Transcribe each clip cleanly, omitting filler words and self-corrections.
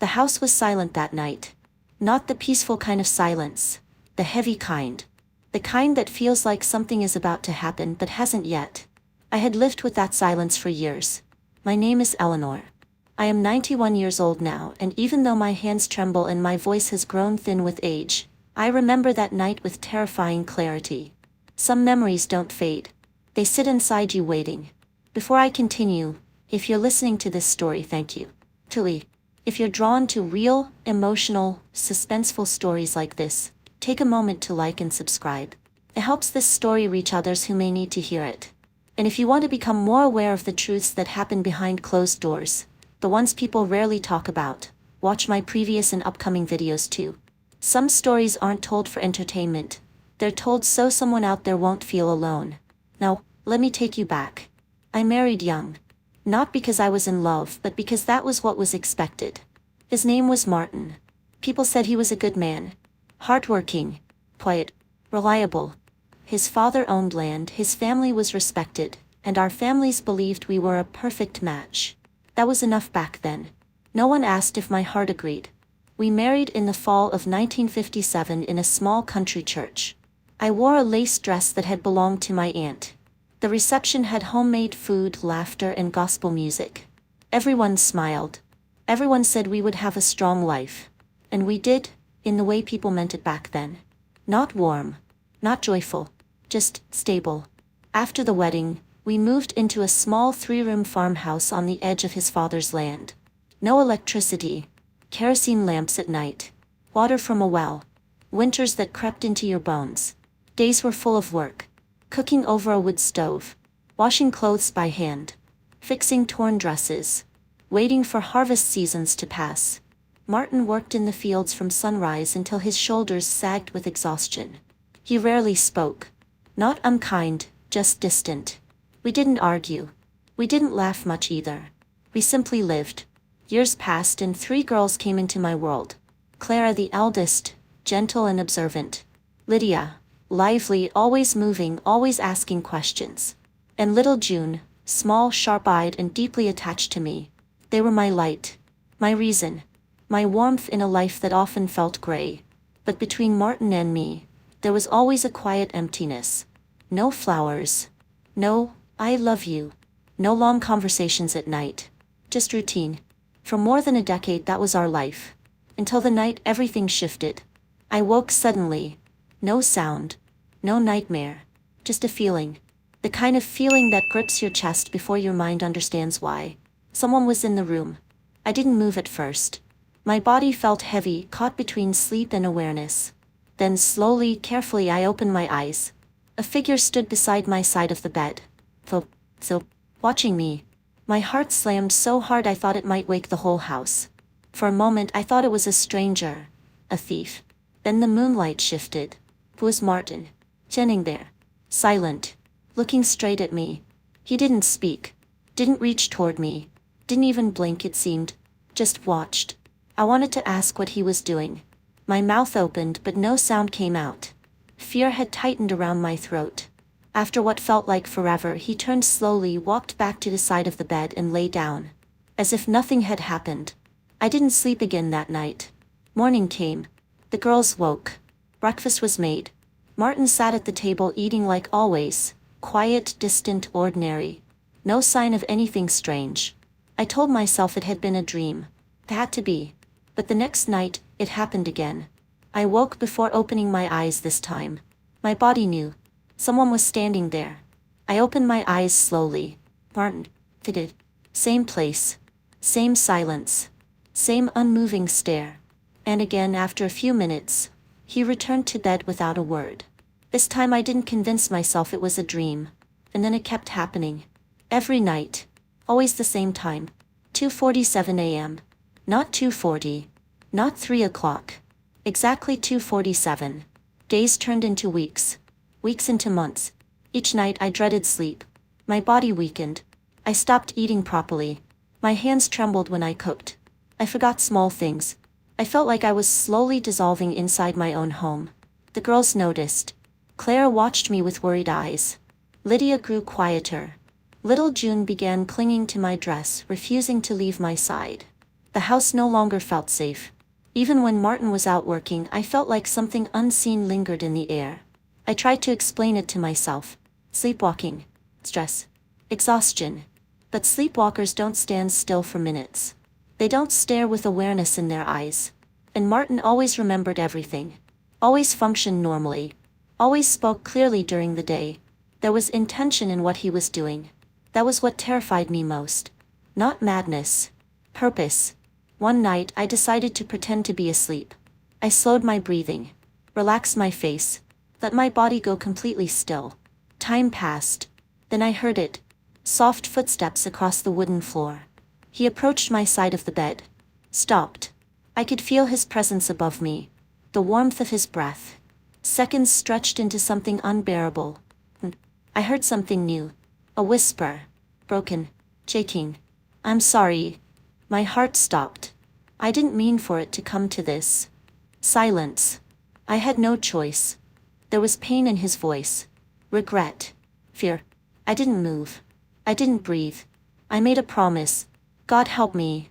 The house was silent that night. Not the peaceful kind of silence. The heavy kind. The kind that feels like something is about to happen but hasn't yet. I had lived with that silence for years. My name is Eleanor. I am 91 years old now, and even though my hands tremble and my voice has grown thin with age, I remember that night with terrifying clarity. Some memories don't fade. They sit inside you waiting. Before I continue, if you're listening to this story, thank you. If you're drawn to real, emotional, suspenseful stories like this, take a moment to like and subscribe. It helps this story reach others who may need to hear it. And if you want to become more aware of the truths that happen behind closed doors, the ones people rarely talk about, watch my previous and upcoming videos too. Some stories aren't told for entertainment. They're told so someone out there won't feel alone. Now, let me take you back. I married young. Not because I was in love, but because that was what was expected. His name was Martin. People said he was a good man. Hardworking. Quiet. Reliable. His father owned land, his family was respected, and our families believed we were a perfect match. That was enough back then. No one asked if my heart agreed. We married in the fall of 1957 in a small country church. I wore a lace dress that had belonged to my aunt. The reception had homemade food, laughter, and gospel music. Everyone smiled. Everyone said we would have a strong life. And we did, in the way people meant it back then. Not warm. Not joyful. Just stable. After the wedding, we moved into a small 3-room farmhouse on the edge of his father's land. No electricity. Kerosene lamps at night. Water from a well. Winters that crept into your bones. Days were full of work. Cooking over a wood stove. Washing clothes by hand. Fixing torn dresses. Waiting for harvest seasons to pass. Martin worked in the fields from sunrise until his shoulders sagged with exhaustion. He rarely spoke. Not unkind, just distant. We didn't argue. We didn't laugh much either. We simply lived. Years passed and 3 girls came into my world. Clara, the eldest, gentle and observant. Lydia, lively, always moving, always asking questions. And little June, small, sharp-eyed, and deeply attached to me. They were my light. My reason. My warmth in a life that often felt gray. But between Martin and me, there was always a quiet emptiness. No flowers. No, I love you. No long conversations at night. Just routine. For more than a decade that was our life. Until the night everything shifted. I woke suddenly. No sound. No nightmare. Just a feeling. The kind of feeling that grips your chest before your mind understands why. Someone was in the room. I didn't move at first. My body felt heavy, caught between sleep and awareness. Then slowly, carefully I opened my eyes. A figure stood beside my side of the bed. So, watching me. My heart slammed so hard I thought it might wake the whole house. For a moment I thought it was a stranger. A thief. Then the moonlight shifted. It was Martin. Standing there. Silent. Looking straight at me. He didn't speak. Didn't reach toward me. Didn't even blink, it seemed. Just watched. I wanted to ask what he was doing. My mouth opened but no sound came out. Fear had tightened around my throat. After what felt like forever, he turned slowly, walked back to the side of the bed and lay down. As if nothing had happened. I didn't sleep again that night. Morning came. The girls woke. Breakfast was made. Martin sat at the table eating like always. Quiet, distant, ordinary. No sign of anything strange. I told myself it had been a dream. It had to be. But the next night, it happened again. I woke before opening my eyes this time. My body knew. Someone was standing there. I opened my eyes slowly. Martin. Did. Same place. Same silence. Same unmoving stare. And again after a few minutes, he returned to bed without a word. This time I didn't convince myself it was a dream. And then it kept happening. Every night. Always the same time. 2:47 a.m. Not 2:40. Not 3 o'clock. Exactly 2:47. Days turned into weeks. Weeks into months. Each night I dreaded sleep. My body weakened. I stopped eating properly. My hands trembled when I cooked. I forgot small things. I felt like I was slowly dissolving inside my own home. The girls noticed. Clara watched me with worried eyes. Lydia grew quieter. Little June began clinging to my dress, refusing to leave my side. The house no longer felt safe. Even when Martin was out working, I felt like something unseen lingered in the air. I tried to explain it to myself. Sleepwalking. Stress. Exhaustion. But sleepwalkers don't stand still for minutes. They don't stare with awareness in their eyes. And Martin always remembered everything. Always functioned normally. Always spoke clearly during the day. There was intention in what he was doing. That was what terrified me most. Not madness. Purpose. One night I decided to pretend to be asleep. I slowed my breathing. Relaxed my face. Let my body go completely still. Time passed. Then I heard it. Soft footsteps across the wooden floor. He approached my side of the bed. Stopped. I could feel his presence above me. The warmth of his breath. Seconds stretched into something unbearable. I heard something new. A whisper. Broken. Shaking. I'm sorry. My heart stopped. I didn't mean for it to come to this. Silence. I had no choice. There was pain in his voice. Regret. Fear. I didn't move. I didn't breathe. I made a promise. God help me.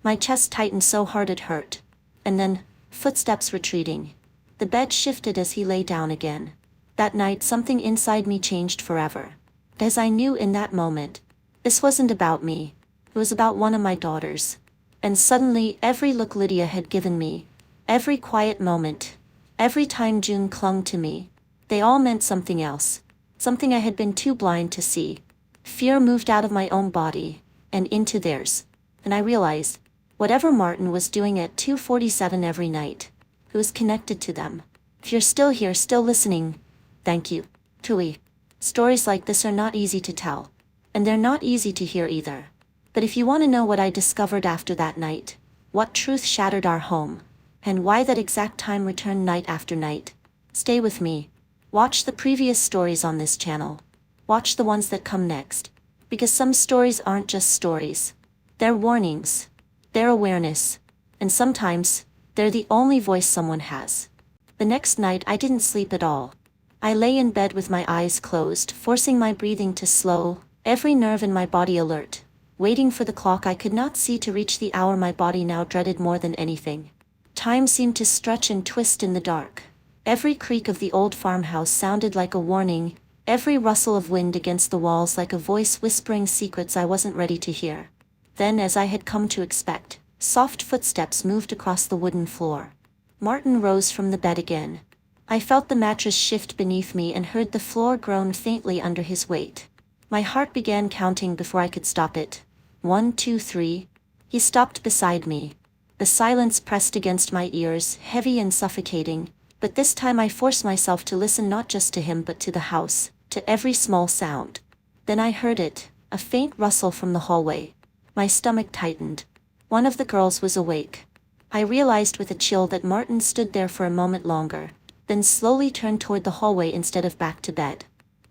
My chest tightened so hard it hurt. And then, footsteps retreating. The bed shifted as he lay down again. That night something inside me changed forever. As I knew in that moment, this wasn't about me. It was about one of my daughters. And suddenly every look Lydia had given me, every quiet moment, every time June clung to me, they all meant something else. Something I had been too blind to see. Fear moved out of my own body, and into theirs. And I realized, whatever Martin was doing at 2:47 every night, it was connected to them. If you're still here, still listening, thank you. Truly. Stories like this are not easy to tell. And they're not easy to hear either. But if you want to know what I discovered after that night, what truth shattered our home, and why that exact time returned night after night, stay with me. Watch the previous stories on this channel. Watch the ones that come next. Because some stories aren't just stories. They're warnings. They're awareness. And sometimes, they're the only voice someone has. The next night I didn't sleep at all. I lay in bed with my eyes closed, forcing my breathing to slow, every nerve in my body alert. Waiting for the clock I could not see to reach the hour my body now dreaded more than anything. Time seemed to stretch and twist in the dark. Every creak of the old farmhouse sounded like a warning, every rustle of wind against the walls like a voice whispering secrets I wasn't ready to hear. Then, as I had come to expect, soft footsteps moved across the wooden floor. Martin rose from the bed again. I felt the mattress shift beneath me and heard the floor groan faintly under his weight. My heart began counting before I could stop it. 1, 2, 3. He stopped beside me. The silence pressed against my ears, heavy and suffocating, but this time I forced myself to listen not just to him but to the house, to every small sound. Then I heard it, a faint rustle from the hallway. My stomach tightened. One of the girls was awake. I realized with a chill that Martin stood there for a moment longer, then slowly turned toward the hallway instead of back to bed.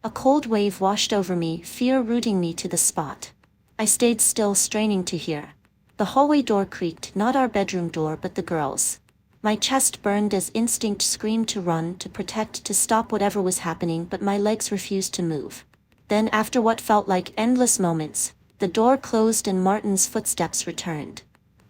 A cold wave washed over me, fear rooting me to the spot. I stayed still, straining to hear. The hallway door creaked, not our bedroom door but the girls'. My chest burned as instinct screamed to run, to protect, to stop whatever was happening, but my legs refused to move. Then, after what felt like endless moments, the door closed and Martin's footsteps returned.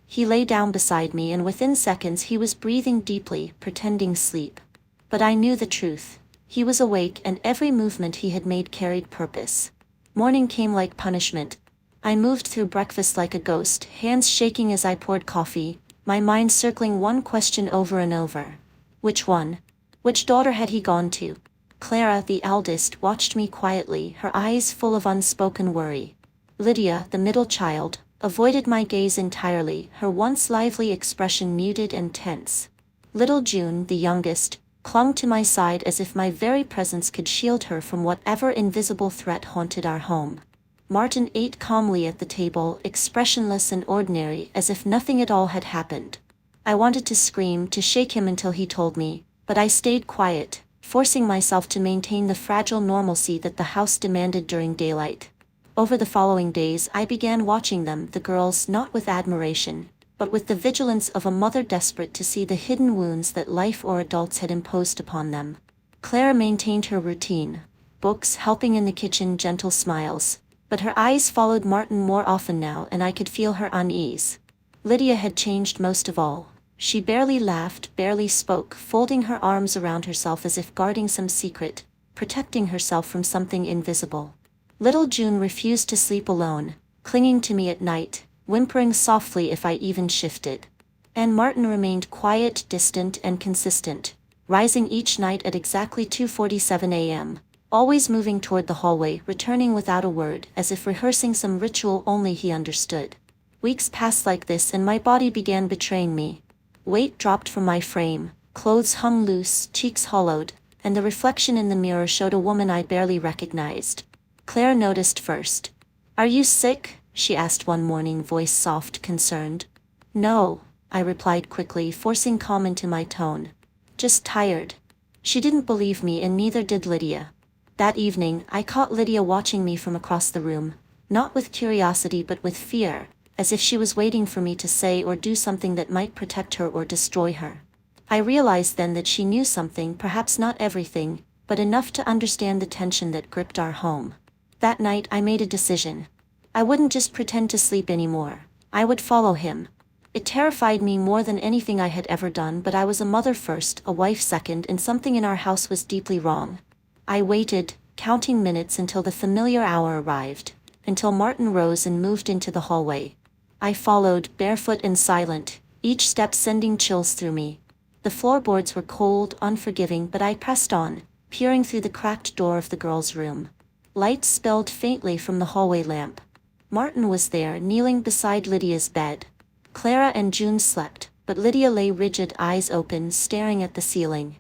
He lay down beside me and within seconds he was breathing deeply, pretending sleep. But I knew the truth. He was awake and every movement he had made carried purpose. Morning came like punishment. I moved through breakfast like a ghost, hands shaking as I poured coffee, my mind circling one question over and over. Which one? Which daughter had he gone to? Clara, the eldest, watched me quietly, her eyes full of unspoken worry. Lydia, the middle child, avoided my gaze entirely, her once lively expression muted and tense. Little June, the youngest, clung to my side as if my very presence could shield her from whatever invisible threat haunted our home. Martin ate calmly at the table, expressionless and ordinary, as if nothing at all had happened. I wanted to scream, to shake him until he told me, but I stayed quiet, forcing myself to maintain the fragile normalcy that the house demanded during daylight. Over the following days I began watching them, the girls, not with admiration, but with the vigilance of a mother desperate to see the hidden wounds that life or adults had imposed upon them. Clara maintained her routine, books, helping in the kitchen, gentle smiles. But her eyes followed Martin more often now and I could feel her unease. Lydia had changed most of all. She barely laughed, barely spoke, folding her arms around herself as if guarding some secret, protecting herself from something invisible. Little June refused to sleep alone, clinging to me at night, whimpering softly if I even shifted. And Martin remained quiet, distant, and consistent, rising each night at exactly 2:47 a.m., always moving toward the hallway, returning without a word, as if rehearsing some ritual only he understood. Weeks passed like this and my body began betraying me. Weight dropped from my frame, clothes hung loose, cheeks hollowed, and the reflection in the mirror showed a woman I barely recognized. Claire noticed first. "Are you sick?" she asked one morning, voice soft, concerned. "No," I replied quickly, forcing calm into my tone. "Just tired." She didn't believe me and neither did Lydia. That evening, I caught Lydia watching me from across the room, not with curiosity but with fear, as if she was waiting for me to say or do something that might protect her or destroy her. I realized then that she knew something, perhaps not everything, but enough to understand the tension that gripped our home. That night I made a decision. I wouldn't just pretend to sleep anymore. I would follow him. It terrified me more than anything I had ever done, but I was a mother first, a wife second, and something in our house was deeply wrong. I waited, counting minutes until the familiar hour arrived, until Martin rose and moved into the hallway. I followed, barefoot and silent, each step sending chills through me. The floorboards were cold, unforgiving, but I pressed on, peering through the cracked door of the girls' room. Light spilled faintly from the hallway lamp. Martin was there, kneeling beside Lydia's bed. Clara and June slept, but Lydia lay rigid, eyes open, staring at the ceiling.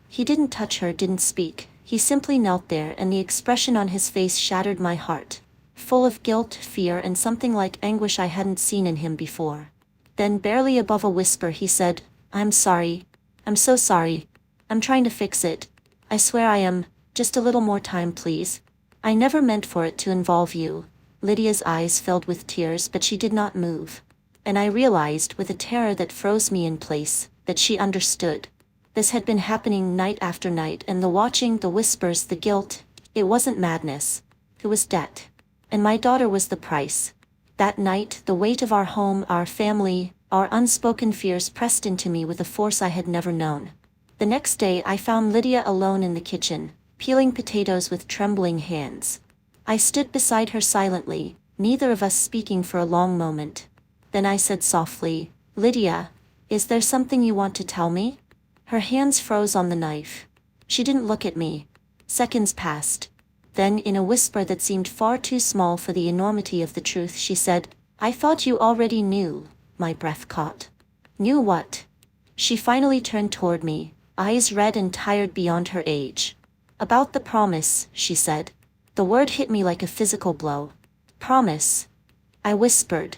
He didn't touch her, didn't speak. He simply knelt there, and the expression on his face shattered my heart, full of guilt, fear, and something like anguish I hadn't seen in him before. Then, barely above a whisper, he said, "I'm sorry. I'm so sorry. I'm trying to fix it. I swear I am. Just a little more time, please. I never meant for it to involve you." Lydia's eyes filled with tears, but she did not move. And I realized, with a terror that froze me in place, that she understood. This had been happening night after night, and the watching, the whispers, the guilt, it wasn't madness. It was debt. And my daughter was the price. That night, the weight of our home, our family, our unspoken fears pressed into me with a force I had never known. The next day I found Lydia alone in the kitchen, peeling potatoes with trembling hands. I stood beside her silently, neither of us speaking for a long moment. Then I said softly, "Lydia, is there something you want to tell me?" Her hands froze on the knife. She didn't look at me. Seconds passed. Then, in a whisper that seemed far too small for the enormity of the truth, she said, "I thought you already knew." My breath caught. "Knew what?" She finally turned toward me, eyes red and tired beyond her age. "About the promise," she said. The word hit me like a physical blow. "Promise?" I whispered.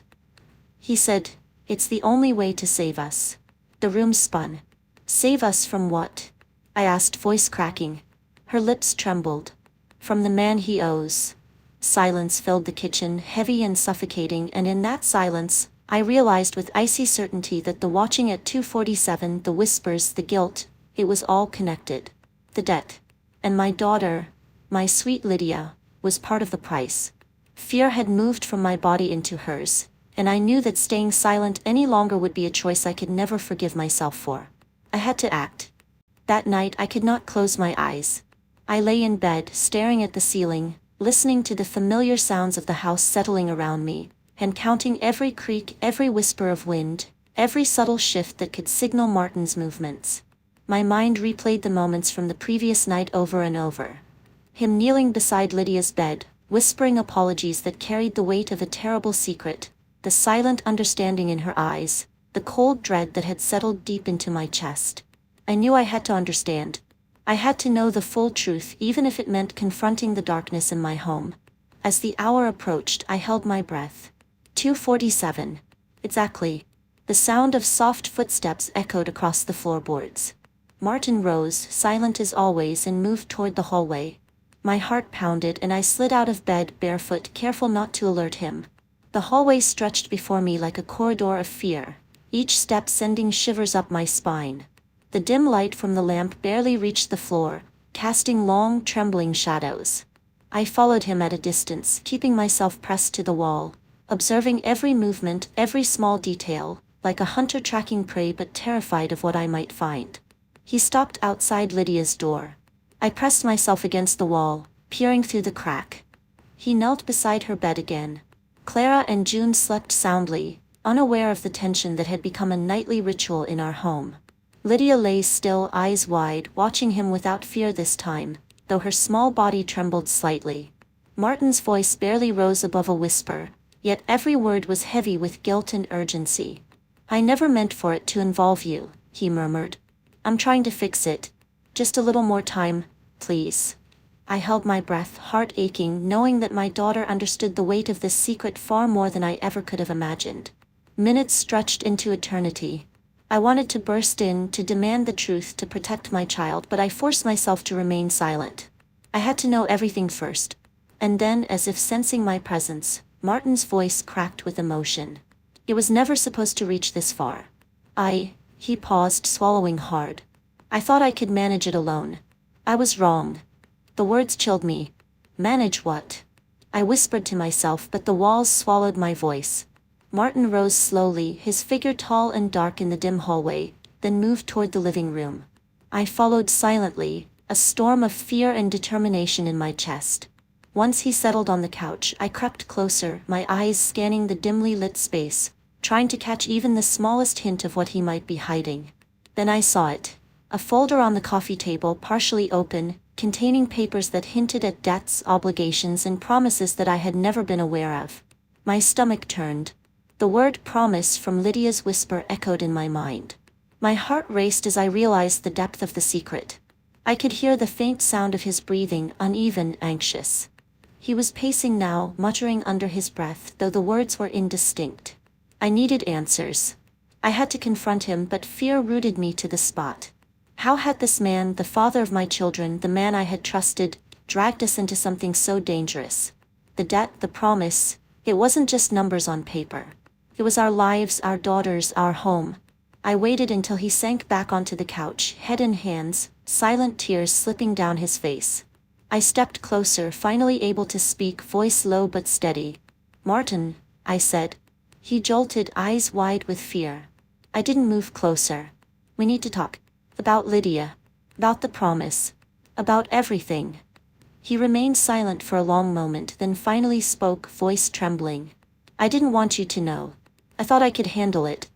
He said, "It's the only way to save us." The room spun. "Save us from what?" I asked, voice cracking. Her lips trembled. "From the man he owes." Silence filled the kitchen, heavy and suffocating, and in that silence, I realized with icy certainty that the watching at 2:47, the whispers, the guilt, it was all connected. The debt. And my daughter, my sweet Lydia, was part of the price. Fear had moved from my body into hers, and I knew that staying silent any longer would be a choice I could never forgive myself for. I had to act. That night I could not close my eyes. I lay in bed, staring at the ceiling, listening to the familiar sounds of the house settling around me, and counting every creak, every whisper of wind, every subtle shift that could signal Martin's movements. My mind replayed the moments from the previous night over and over. Him kneeling beside Lydia's bed, whispering apologies that carried the weight of a terrible secret, the silent understanding in her eyes, the cold dread that had settled deep into my chest. I knew I had to understand. I had to know the full truth, even if it meant confronting the darkness in my home. As the hour approached, I held my breath. 2:47. Exactly. The sound of soft footsteps echoed across the floorboards. Martin rose, silent as always, and moved toward the hallway. My heart pounded and I slid out of bed barefoot, careful not to alert him. The hallway stretched before me like a corridor of fear, each step sending shivers up my spine. The dim light from the lamp barely reached the floor, casting long, trembling shadows. I followed him at a distance, keeping myself pressed to the wall, observing every movement, every small detail, like a hunter tracking prey but terrified of what I might find. He stopped outside Lydia's door. I pressed myself against the wall, peering through the crack. He knelt beside her bed again. Clara and June slept soundly, unaware of the tension that had become a nightly ritual in our home. Lydia lay still, eyes wide, watching him without fear this time, though her small body trembled slightly. Martin's voice barely rose above a whisper, yet every word was heavy with guilt and urgency. "I never meant for it to involve you," he murmured. "I'm trying to fix it. Just a little more time, please." I held my breath, heart aching, knowing that my daughter understood the weight of this secret far more than I ever could have imagined. Minutes stretched into eternity. I wanted to burst in, to demand the truth, to protect my child, but I forced myself to remain silent. I had to know everything first. And then, as if sensing my presence, Martin's voice cracked with emotion. "It was never supposed to reach this far. He paused, swallowing hard. "I thought I could manage it alone. I was wrong." The words chilled me. Manage what? I whispered to myself, but the walls swallowed my voice. Martin rose slowly, his figure tall and dark in the dim hallway, then moved toward the living room. I followed silently, a storm of fear and determination in my chest. Once he settled on the couch, I crept closer, my eyes scanning the dimly lit space, trying to catch even the smallest hint of what he might be hiding. Then I saw it. A folder on the coffee table, partially open, containing papers that hinted at debts, obligations, and promises that I had never been aware of. My stomach turned. The word promise from Lydia's whisper echoed in my mind. My heart raced as I realized the depth of the secret. I could hear the faint sound of his breathing, uneven, anxious. He was pacing now, muttering under his breath, though the words were indistinct. I needed answers. I had to confront him, but fear rooted me to the spot. How had this man, the father of my children, the man I had trusted, dragged us into something so dangerous? The debt, the promise, it wasn't just numbers on paper. It was our lives, our daughters, our home. I waited until he sank back onto the couch, head in hands, silent tears slipping down his face. I stepped closer, finally able to speak, voice low but steady. "Martin," I said. He jolted, eyes wide with fear. I didn't move closer. "We need to talk. About Lydia. About the promise. About everything." He remained silent for a long moment, then finally spoke, voice trembling. "I didn't want you to know. I thought I could handle it.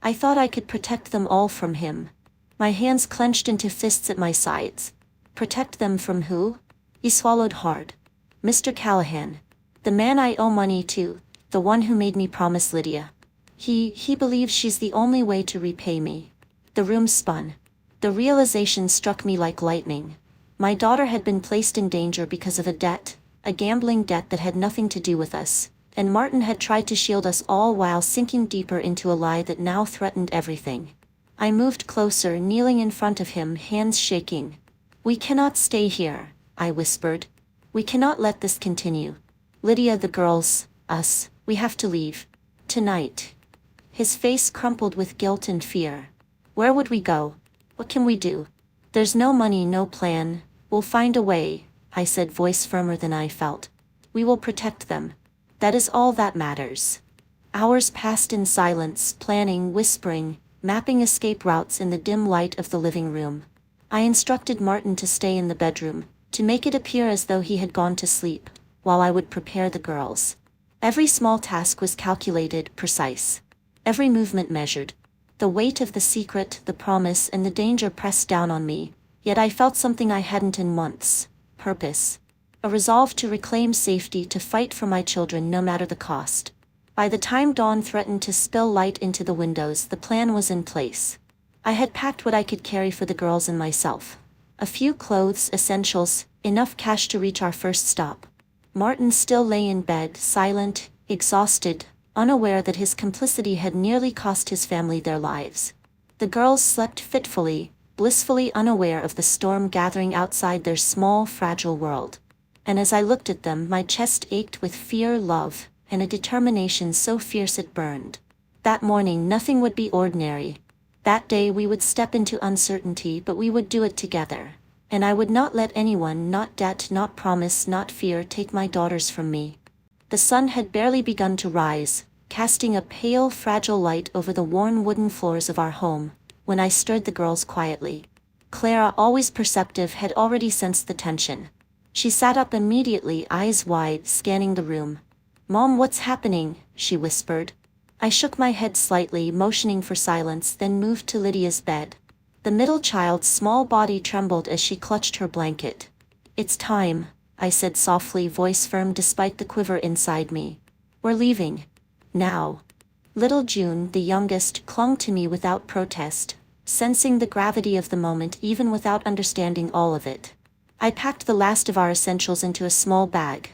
I thought I could protect them all from him." My hands clenched into fists at my sides. Protect them from who? He swallowed hard. "Mr. Callahan. The man I owe money to, the one who made me promise Lydia. He believes she's the only way to repay me." The room spun. The realization struck me like lightning. My daughter had been placed in danger because of a debt, a gambling debt that had nothing to do with us, and Martin had tried to shield us all while sinking deeper into a lie that now threatened everything. I moved closer, kneeling in front of him, hands shaking. "We cannot stay here," I whispered. "We cannot let this continue. Lydia, the girls, us, we have to leave. Tonight." His face crumpled with guilt and fear. "Where would we go? What can we do? There's no money, no plan. We'll find a way," I said, voice firmer than I felt. "We will protect them. That is all that matters." Hours passed in silence, planning, whispering, mapping escape routes in the dim light of the living room. I instructed Martin to stay in the bedroom, to make it appear as though he had gone to sleep, while I would prepare the girls. Every small task was calculated, precise. Every movement measured. The weight of the secret, the promise, and the danger pressed down on me, yet I felt something I hadn't in months: purpose. A resolve to reclaim safety, to fight for my children no matter the cost. By the time dawn threatened to spill light into the windows, the plan was in place. I had packed what I could carry for the girls and myself. A few clothes, essentials, enough cash to reach our first stop. Martin still lay in bed, silent, exhausted, unaware that his complicity had nearly cost his family their lives. The girls slept fitfully, blissfully unaware of the storm gathering outside their small, fragile world. And as I looked at them, my chest ached with fear, love, and a determination so fierce it burned. That morning nothing would be ordinary. That day we would step into uncertainty, but we would do it together. And I would not let anyone, not debt, not promise, not fear, take my daughters from me. The sun had barely begun to rise, casting a pale, fragile light over the worn wooden floors of our home, when I stirred the girls quietly. Clara, always perceptive, had already sensed the tension. She sat up immediately, eyes wide, scanning the room. "Mom, what's happening?" she whispered. I shook my head slightly, motioning for silence, then moved to Lydia's bed. The middle child's small body trembled as she clutched her blanket. "It's time," I said softly, voice firm despite the quiver inside me. "We're leaving. Now." Little June, the youngest, clung to me without protest, sensing the gravity of the moment even without understanding all of it. I packed the last of our essentials into a small bag.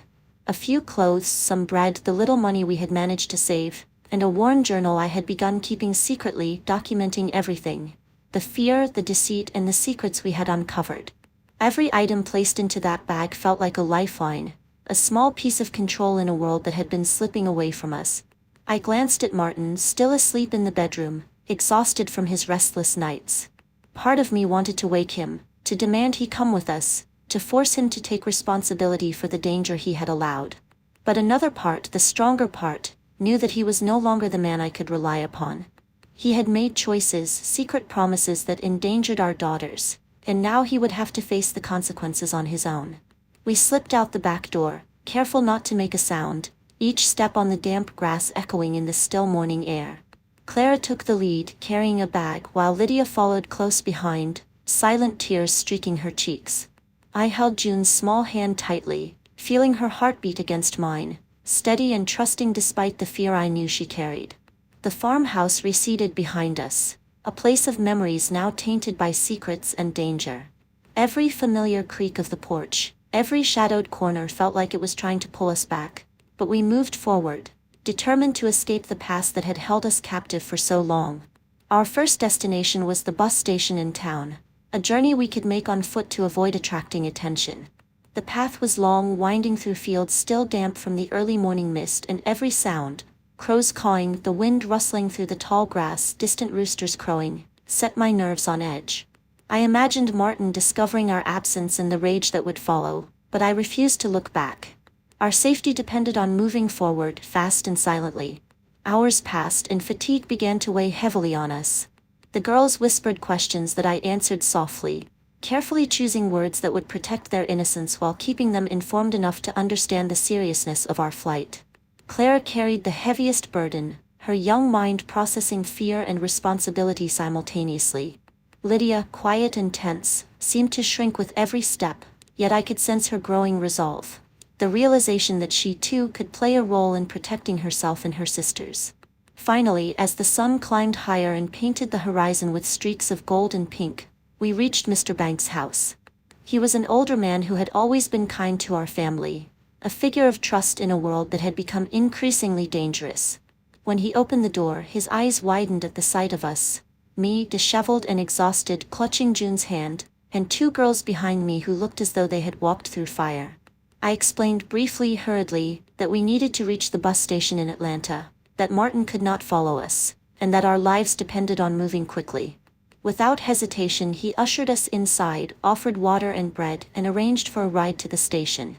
A few clothes, some bread, the little money we had managed to save, and a worn journal I had begun keeping secretly, documenting everything. The fear, the deceit, and the secrets we had uncovered. Every item placed into that bag felt like a lifeline, a small piece of control in a world that had been slipping away from us. I glanced at Martin, still asleep in the bedroom, exhausted from his restless nights. Part of me wanted to wake him, to demand he come with us, to force him to take responsibility for the danger he had allowed. But another part, the stronger part, knew that he was no longer the man I could rely upon. He had made choices, secret promises that endangered our daughters, and now he would have to face the consequences on his own. We slipped out the back door, careful not to make a sound, each step on the damp grass echoing in the still morning air. Clara took the lead, carrying a bag, while Lydia followed close behind, silent tears streaking her cheeks. I held June's small hand tightly, feeling her heartbeat against mine, steady and trusting despite the fear I knew she carried. The farmhouse receded behind us, a place of memories now tainted by secrets and danger. Every familiar creak of the porch, every shadowed corner felt like it was trying to pull us back, but we moved forward, determined to escape the past that had held us captive for so long. Our first destination was the bus station in town, a journey we could make on foot to avoid attracting attention. The path was long, winding through fields still damp from the early morning mist, and every sound, crows cawing, the wind rustling through the tall grass, distant roosters crowing, set my nerves on edge. I imagined Martin discovering our absence and the rage that would follow, but I refused to look back. Our safety depended on moving forward, fast and silently. Hours passed and fatigue began to weigh heavily on us. The girls whispered questions that I answered softly, carefully choosing words that would protect their innocence while keeping them informed enough to understand the seriousness of our flight. Clara carried the heaviest burden, her young mind processing fear and responsibility simultaneously. Lydia, quiet and tense, seemed to shrink with every step, yet I could sense her growing resolve, the realization that she too could play a role in protecting herself and her sisters. Finally, as the sun climbed higher and painted the horizon with streaks of gold and pink, we reached Mr. Banks' house. He was an older man who had always been kind to our family, a figure of trust in a world that had become increasingly dangerous. When he opened the door, his eyes widened at the sight of us, me, disheveled and exhausted, clutching June's hand, and two girls behind me who looked as though they had walked through fire. I explained briefly, hurriedly, that we needed to reach the bus station in Atlanta, that Martin could not follow us, and that our lives depended on moving quickly. Without hesitation, he ushered us inside, offered water and bread, and arranged for a ride to the station.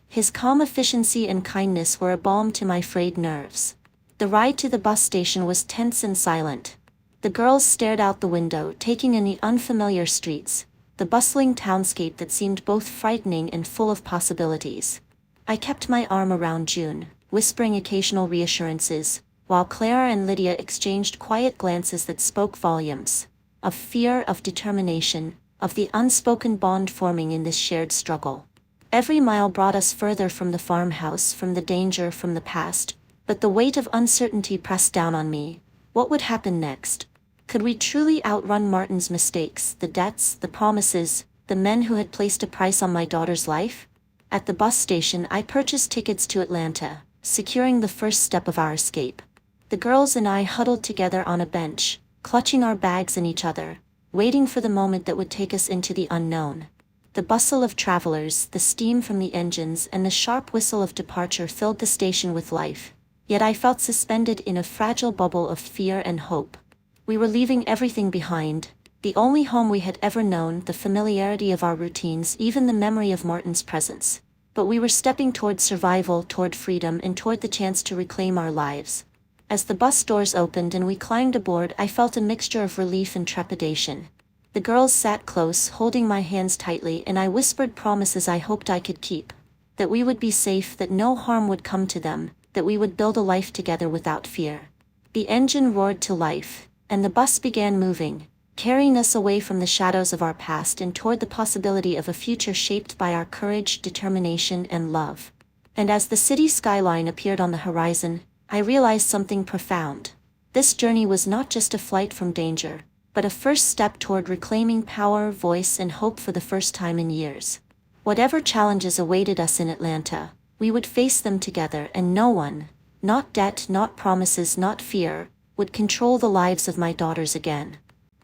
His calm efficiency and kindness were a balm to my frayed nerves. The ride to the bus station was tense and silent. The girls stared out the window, taking in the unfamiliar streets, the bustling townscape that seemed both frightening and full of possibilities. I kept my arm around June, whispering occasional reassurances, while Clara and Lydia exchanged quiet glances that spoke volumes, of fear, of determination, of the unspoken bond forming in this shared struggle. Every mile brought us further from the farmhouse, from the danger, from the past, but the weight of uncertainty pressed down on me. What would happen next? Could we truly outrun Martin's mistakes, the debts, the promises, the men who had placed a price on my daughter's life? At the bus station, I purchased tickets to Atlanta, securing the first step of our escape. The girls and I huddled together on a bench, clutching our bags and each other, waiting for the moment that would take us into the unknown. The bustle of travelers, the steam from the engines, and the sharp whistle of departure filled the station with life, yet I felt suspended in a fragile bubble of fear and hope. We were leaving everything behind, the only home we had ever known, the familiarity of our routines, even the memory of Martin's presence. But we were stepping toward survival, toward freedom, and toward the chance to reclaim our lives. As the bus doors opened and we climbed aboard, I felt a mixture of relief and trepidation. The girls sat close, holding my hands tightly, and I whispered promises I hoped I could keep. That we would be safe, that no harm would come to them, that we would build a life together without fear. The engine roared to life, and the bus began moving, carrying us away from the shadows of our past and toward the possibility of a future shaped by our courage, determination, and love. And as the city skyline appeared on the horizon, I realized something profound. This journey was not just a flight from danger, but a first step toward reclaiming power, voice, and hope for the first time in years. Whatever challenges awaited us in Atlanta, we would face them together, and no one, not debt, not promises, not fear, would control the lives of my daughters again.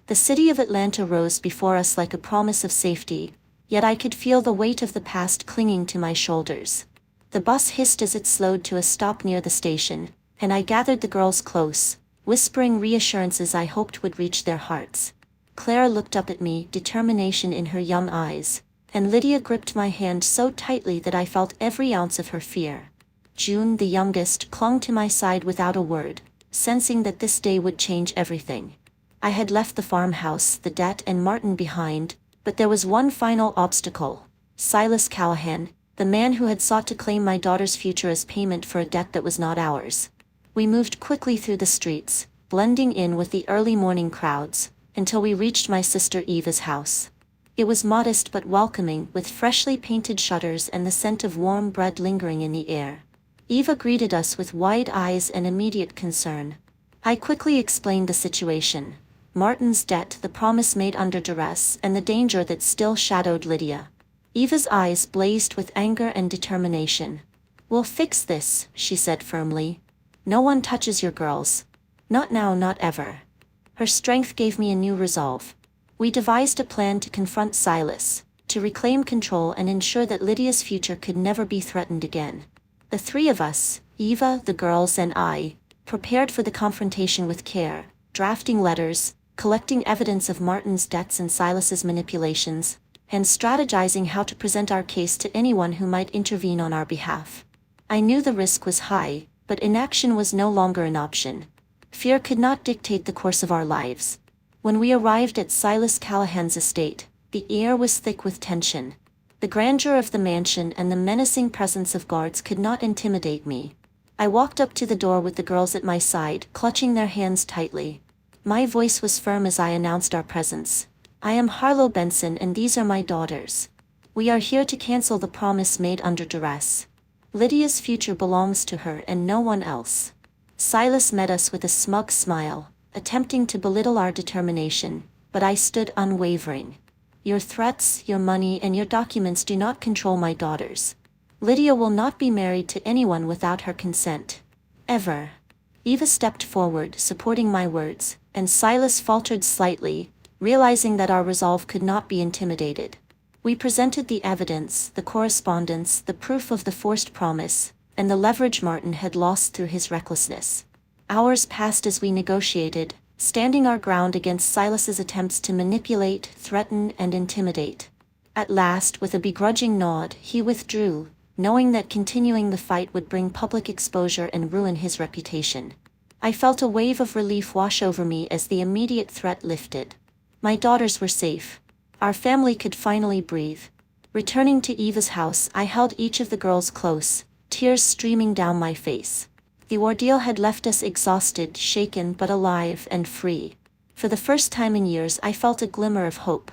The city of Atlanta rose before us like a promise of safety, yet I could feel the weight of the past clinging to my shoulders. The bus hissed as it slowed to a stop near the station, and I gathered the girls close, whispering reassurances I hoped would reach their hearts. Claire looked up at me, determination in her young eyes, and Lydia gripped my hand so tightly that I felt every ounce of her fear. June, the youngest, clung to my side without a word, sensing that this day would change everything. I had left the farmhouse, the debt, and Martin behind, but there was one final obstacle: Silas Callahan, the man who had sought to claim my daughter's future as payment for a debt that was not ours. We moved quickly through the streets, blending in with the early morning crowds, until we reached my sister Eva's house. It was modest but welcoming, with freshly painted shutters and the scent of warm bread lingering in the air. Eva greeted us with wide eyes and immediate concern. I quickly explained the situation: Martin's debt, the promise made under duress, and the danger that still shadowed Lydia. Eva's eyes blazed with anger and determination. "We'll fix this," she said firmly. "No one touches your girls. Not now, not ever." Her strength gave me a new resolve. We devised a plan to confront Silas, to reclaim control and ensure that Lydia's future could never be threatened again. The three of us, Eva, the girls, and I, prepared for the confrontation with care, drafting letters, collecting evidence of Martin's debts and Silas's manipulations, and strategizing how to present our case to anyone who might intervene on our behalf. I knew the risk was high, but inaction was no longer an option. Fear could not dictate the course of our lives. When we arrived at Silas Callahan's estate, the air was thick with tension. The grandeur of the mansion and the menacing presence of guards could not intimidate me. I walked up to the door with the girls at my side, clutching their hands tightly. My voice was firm as I announced our presence. "I am Harlow Benson, and these are my daughters. We are here to cancel the promise made under duress. Lydia's future belongs to her and no one else." Silas met us with a smug smile, attempting to belittle our determination, but I stood unwavering. "Your threats, your money, and your documents do not control my daughters. Lydia will not be married to anyone without her consent. Ever." Eva stepped forward, supporting my words, and Silas faltered slightly, realizing that our resolve could not be intimidated. We presented the evidence, the correspondence, the proof of the forced promise, and the leverage Martin had lost through his recklessness. Hours passed as we negotiated, standing our ground against Silas's attempts to manipulate, threaten, and intimidate. At last, with a begrudging nod, he withdrew, knowing that continuing the fight would bring public exposure and ruin his reputation. I felt a wave of relief wash over me as the immediate threat lifted. My daughters were safe. Our family could finally breathe. Returning to Eva's house, I held each of the girls close, tears streaming down my face. The ordeal had left us exhausted, shaken, but alive and free. For the first time in years, I felt a glimmer of hope.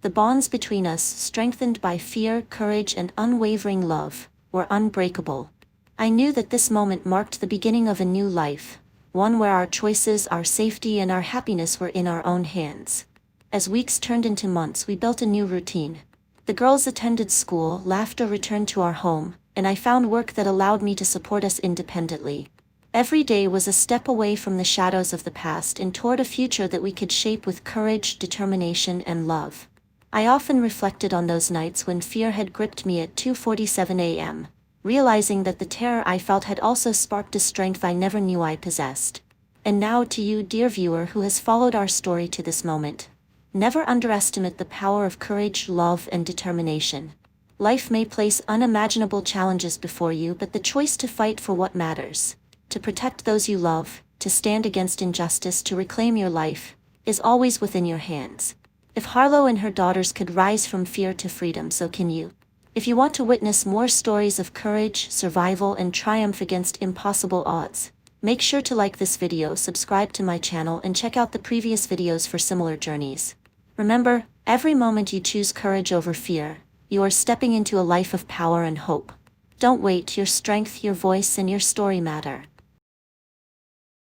The bonds between us, strengthened by fear, courage, and unwavering love, were unbreakable. I knew that this moment marked the beginning of a new life, one where our choices, our safety, and our happiness were in our own hands. As weeks turned into months, we built a new routine. The girls attended school, laughter returned to our home, and I found work that allowed me to support us independently. Every day was a step away from the shadows of the past and toward a future that we could shape with courage, determination, and love. I often reflected on those nights when fear had gripped me at 2:47 a.m., realizing that the terror I felt had also sparked a strength I never knew I possessed. And now to you, dear viewer, who has followed our story to this moment. Never underestimate the power of courage, love, and determination. Life may place unimaginable challenges before you, but the choice to fight for what matters, to protect those you love, to stand against injustice, to reclaim your life, is always within your hands. If Harlow and her daughters could rise from fear to freedom, so can you. If you want to witness more stories of courage, survival, and triumph against impossible odds, make sure to like this video, subscribe to my channel, and check out the previous videos for similar journeys. Remember, every moment you choose courage over fear, you are stepping into a life of power and hope. Don't wait, your strength, your voice, and your story matter.